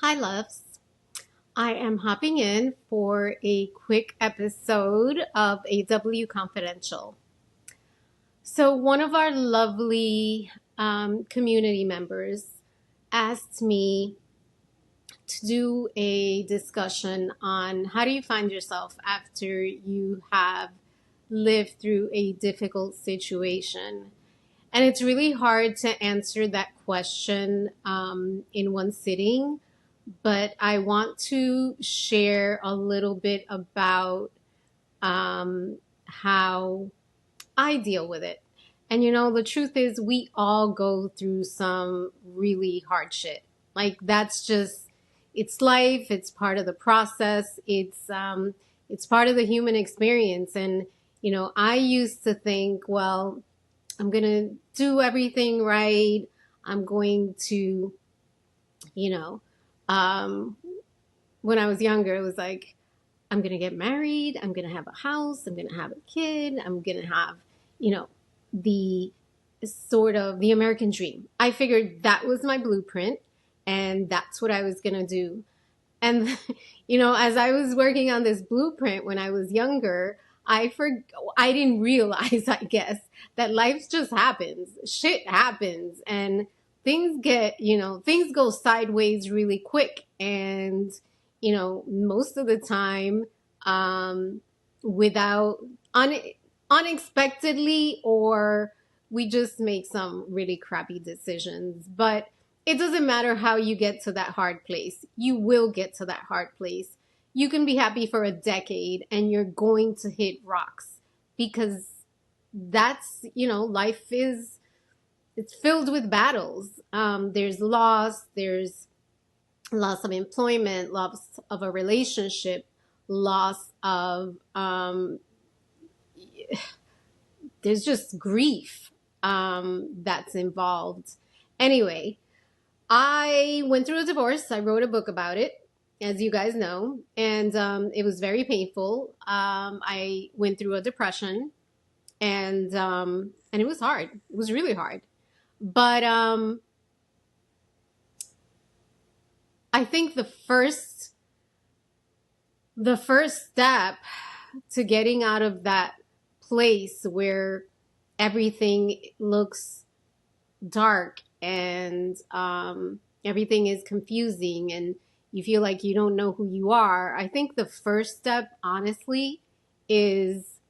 Hi, loves. I am hopping in for a quick episode of AW Confidential. So, one of our lovely community members asked me to do a discussion on how do you find yourself after you have lived through a difficult situation. And it's really hard to answer that question in one sitting, but I want to share a little bit about how I deal with it. And the truth is, we all go through some really hard shit. Like that's just, it's life. It's part of the process. It's part of the human experience. And I used to think, well, I'm gonna do everything right. I'm going to, you know, um, when I was younger, it was like, I'm going to get married. I'm going to have a house. I'm going to have a kid. I'm going to have, the sort of the American dream. I figured that was my blueprint and that's what I was going to do. And, as I was working on this blueprint when I was younger, I didn't realize, I guess, that life just happens. Shit happens and things go sideways really quick. And, most of the time, without unexpectedly, or we just make some really crappy decisions. But it doesn't matter how you get to that hard place. You will get to that hard place. You can be happy for a decade and you're going to hit rocks because life it's filled with battles. There's loss of employment, loss of a relationship, loss of, there's just grief that's involved. Anyway, I went through a divorce. I wrote a book about it, as you guys know, and it was very painful. I went through a depression, and it was hard. It was really hard. But I think the first step to getting out of that place where everything looks dark and everything is confusing and you feel like you don't know who you are. I think the first step, honestly, is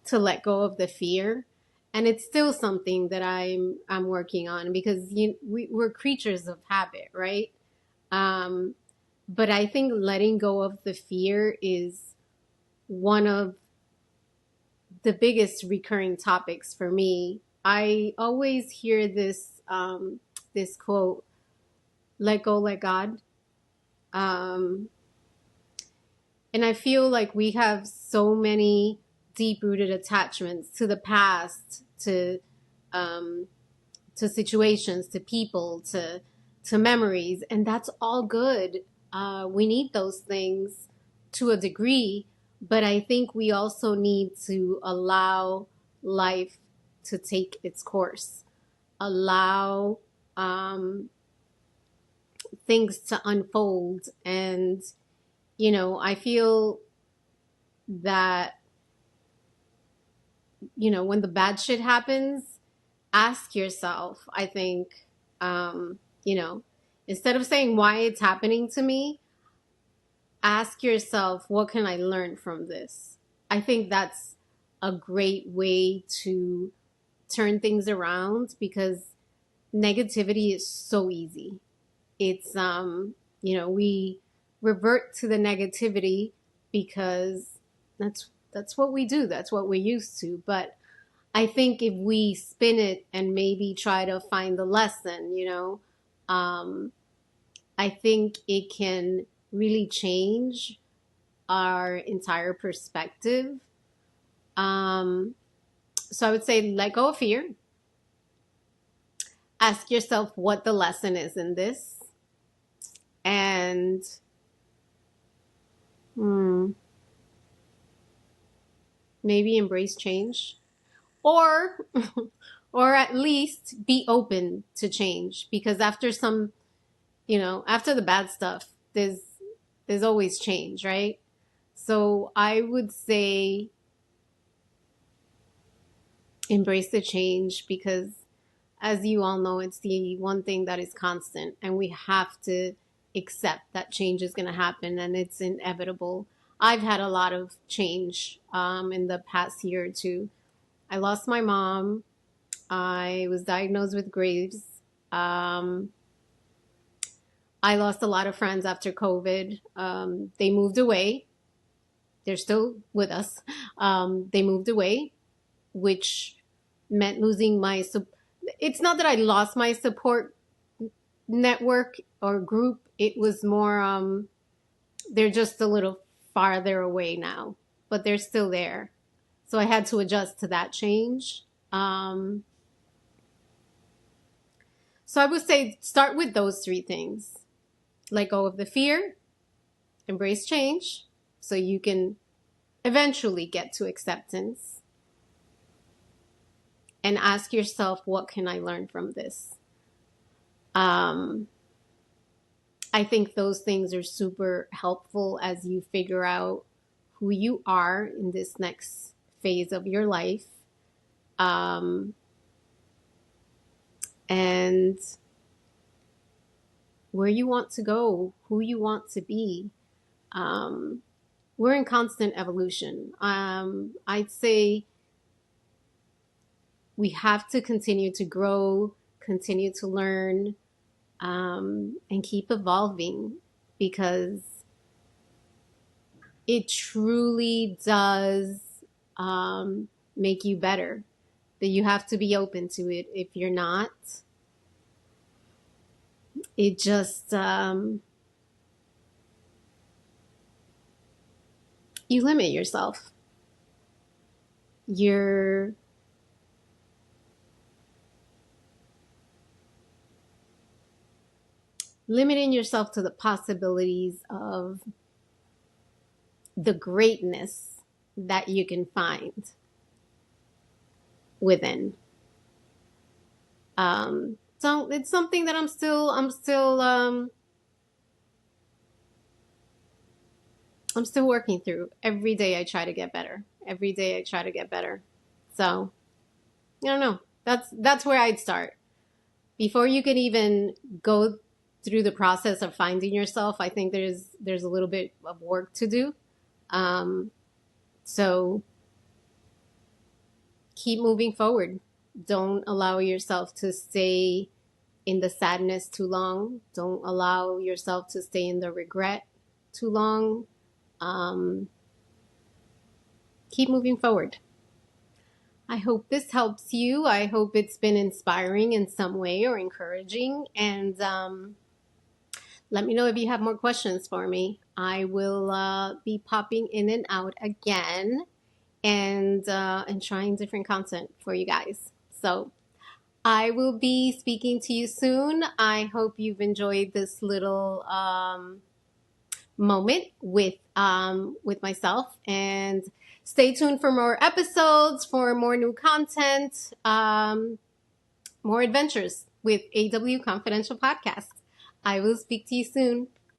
to let go of the fear. And it's still something that I'm working on because we're creatures of habit, right? Um, but I think letting go of the fear is one of the biggest recurring topics for me. I always hear this quote, "Let go, let God," um, and I feel like we have so many deep-rooted attachments to the past, um, to situations, to people, to memories, and that's all good. We need those things to a degree, but I think we also need to allow life to take its course, allow things to unfold. And, I feel that, when the bad shit happens, ask yourself, I think, you know, instead of saying why it's happening to me, ask yourself, what can I learn from this? I think that's a great way to turn things around because negativity is so easy. It's, we revert to the negativity because that's what we do. That's what we're used to. But I think if we spin it and maybe try to find the lesson, um, I think it can really change our entire perspective. So I would say let go of fear. Ask yourself what the lesson is in this. And maybe embrace change. Or or at least be open to change, because after some after the bad stuff, there's always change, right? So I would say embrace the change, because as you all know, it's the one thing that is constant, and we have to accept that change is going to happen and it's inevitable. I've had a lot of change in the past year or two. I lost my mom. I was diagnosed with Graves. Um, I lost a lot of friends after COVID. They moved away. They're still with us. They moved away, which meant losing my. It's not that I lost my support network or group. It was more. They're just a little farther away now, but they're still there. So I had to adjust to that change. So I would say start with those three things. Let go of the fear, embrace change so you can eventually get to acceptance, and ask yourself, what can I learn from this? I think those things are super helpful as you figure out who you are in this next phase of your life. And where you want to go, who you want to be. We're in constant evolution. I'd say we have to continue to grow, continue to learn, and keep evolving, because it truly does make you better. But you have to be open to it. If you're not, it just you limit yourself. You're limiting yourself to the possibilities of the greatness that you can find within. So it's something that I'm still working through. Every day I try to get better. Every day I try to get better. So I don't know. That's where I'd start. Before you can even go through the process of finding yourself, I think there's a little bit of work to do. So keep moving forward. Don't allow yourself to stay in the sadness too long. Don't allow yourself to stay in the regret too long. Keep moving forward. I hope this helps you. I hope it's been inspiring in some way or encouraging. And let me know if you have more questions for me. I will be popping in and out again, and trying different content for you guys. So I will be speaking to you soon. I hope you've enjoyed this little moment with myself, and stay tuned for more episodes, for more new content, more adventures with AW Confidential Podcast. I will speak to you soon.